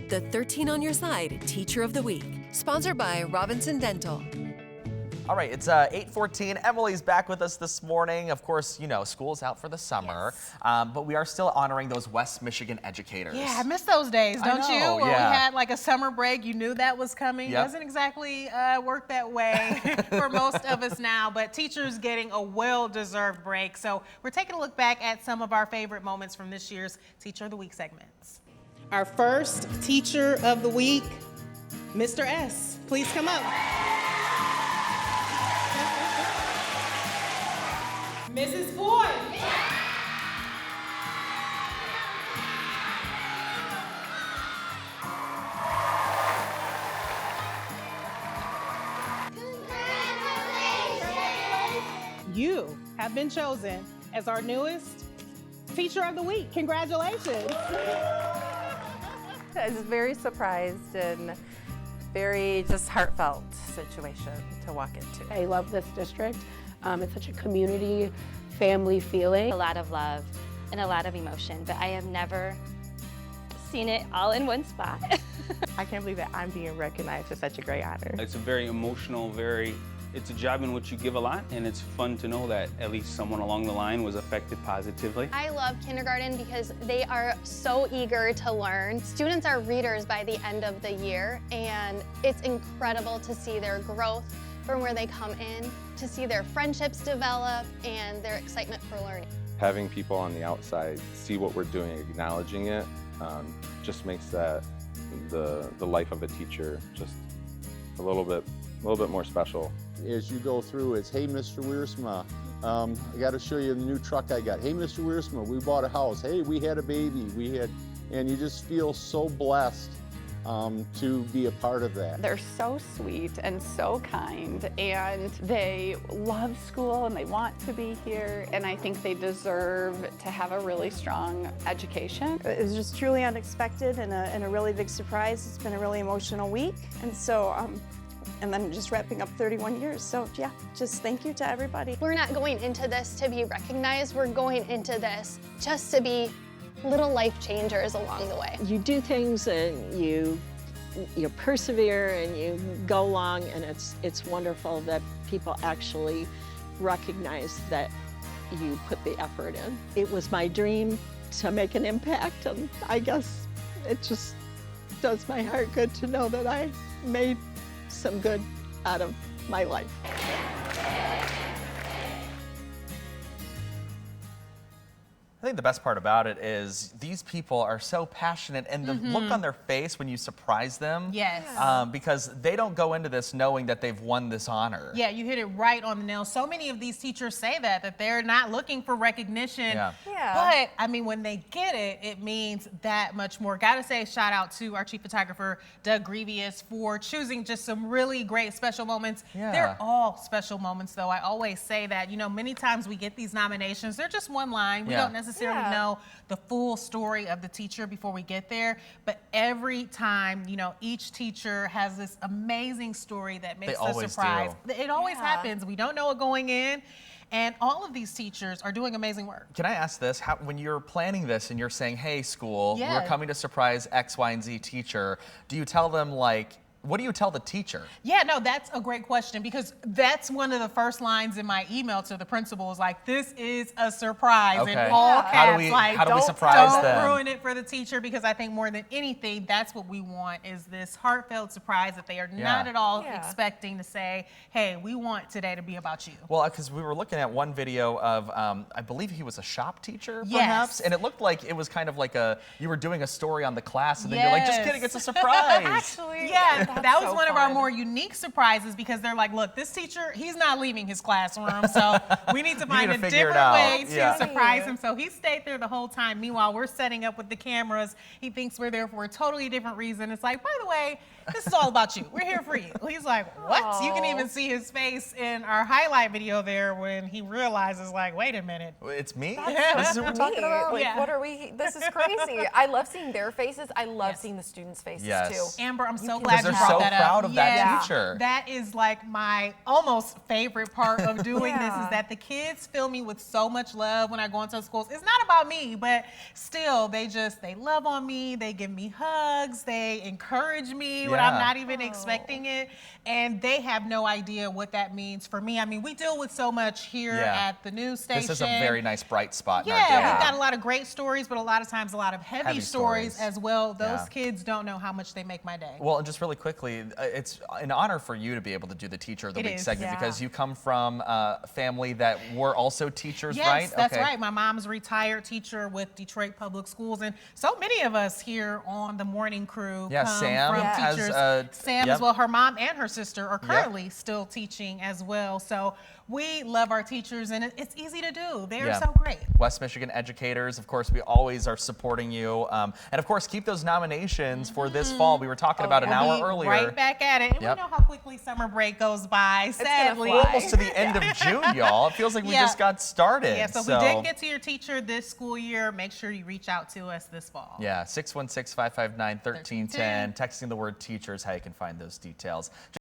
the 13 on Your Side Teacher of the Week, sponsored by Robinson Dental. All right, it's 8:14. Emily's back with us this morning. Of course, you know, school's out for the summer, but we are still honoring those West Michigan educators. Yeah, I miss those days, don't you? Where we yeah. had like a summer break, you knew that was coming. Yep. Doesn't exactly work that way for most of us now, but teachers getting a well-deserved break. So we're taking a look back at some of our favorite moments from this year's Teacher of the Week segments. Our first Teacher of the Week, Mr. S. Please come up. Mrs. Ford. You have been chosen as our newest Teacher of the Week. Congratulations. I was very surprised and very just heartfelt situation to walk into. I love this district. It's such a community, family feeling. A lot of love and a lot of emotion, but I have never seen it all in one spot. I can't believe that I'm being recognized for such a great honor. It's a very emotional, it's a job in which you give a lot, and it's fun to know that at least someone along the line was affected positively. I love kindergarten because they are so eager to learn. Students are readers by the end of the year, and it's incredible to see their growth from where they come in, to see their friendships develop and their excitement for learning. Having people on the outside see what we're doing, acknowledging it, just makes that the life of a teacher just a little bit more special. As you go through, it's, hey, Mr. Wiersma, I got to show you the new truck I got. Hey, Mr. Wiersma, we bought a house. Hey, we had a baby. And you just feel so blessed to be a part of that. They're so sweet and so kind, and they love school and they want to be here, and I think they deserve to have a really strong education. It was just truly unexpected and a really big surprise. It's been a really emotional week, and so and then just wrapping up 31 years. So yeah, just thank you to everybody. We're not going into this to be recognized. We're going into this just to be little life changers along the way. You do things and you persevere and you go along, and it's wonderful that people actually recognize that you put the effort in. It was my dream to make an impact, and I guess it just does my heart good to know that I made some good out of my life. I think the best part about it is these people are so passionate, and the look on their face when you surprise them. Yes. Because they don't go into this knowing that they've won this honor. Yeah, you hit it right on the nail. So many of these teachers say that they're not looking for recognition. Yeah. But I mean, when they get it, it means that much more. Gotta say shout out to our chief photographer, Doug Grevious, for choosing just some really great special moments. Yeah. They're all special moments though. I always say that, you know, many times we get these nominations, they're just one line. We don't necessarily know the full story of the teacher before we get there, but every time, you know, each teacher has this amazing story that makes us surprised. It always happens. We don't know it going in, and all of these teachers are doing amazing work. Can I ask this? When you're planning this and you're saying, hey, school, we're coming to surprise X, Y, and Z teacher, do you tell them, like, what do you tell the teacher? Yeah, no, that's a great question, because that's one of the first lines in my email to the principal is like, this is a surprise in all caps. How do we surprise them? Don't ruin it for the teacher, because I think more than anything, that's what we want, is this heartfelt surprise that they are not at all expecting to say, hey, we want today to be about you. Well, because we were looking at one video of, I believe he was a shop teacher, perhaps, and it looked like it was kind of like you were doing a story on the class, and then you're like, just kidding, it's a surprise. Actually, that was one of our more unique surprises, because they're like, look, this teacher, he's not leaving his classroom, so we need to find a different way to surprise him. So he stayed there the whole time. Meanwhile, we're setting up with the cameras. He thinks we're there for a totally different reason. It's like, by the way, this is all about you. We're here for you. He's like, what? Aww. You can even see his face in our highlight video there when he realizes, like, wait a minute. It's me? This is what we're talking about? Like, what are we? This is crazy. I love seeing their faces. I love seeing the students' faces too. Amber, I'm so glad you so proud of that teacher. That is like my almost favorite part of doing this is that the kids fill me with so much love when I go into schools. It's not about me, but still they love on me. They give me hugs. They encourage me when I'm not even expecting it. And they have no idea what that means for me. I mean, we deal with so much here at the news station. This is a very nice bright spot in our we've day. got a lot of great stories, but a lot of times a lot of heavy stories as well. Those kids don't know how much they make my day. Well, and just really quickly, it's an honor for you to be able to do the Teacher of the Week segment because you come from a family that were also teachers, right? Yes, that's right. My mom's a retired teacher with Detroit Public Schools, and so many of us here on the morning crew come Sam from teachers. Sam as well, her mom and her sister are currently still teaching as well. So we love our teachers, and it's easy to do. They're so great. West Michigan educators, of course, we always are supporting you. And of course, keep those nominations for this fall. We were talking about an hour earlier. Right back at it. And we know how quickly summer break goes by, sadly. We're almost to the end of June, y'all. It feels like we just got started. Yeah, so if we didn't get to your teacher this school year, make sure you reach out to us this fall. Yeah, 616-559-1310. Texting the word teacher is how you can find those details.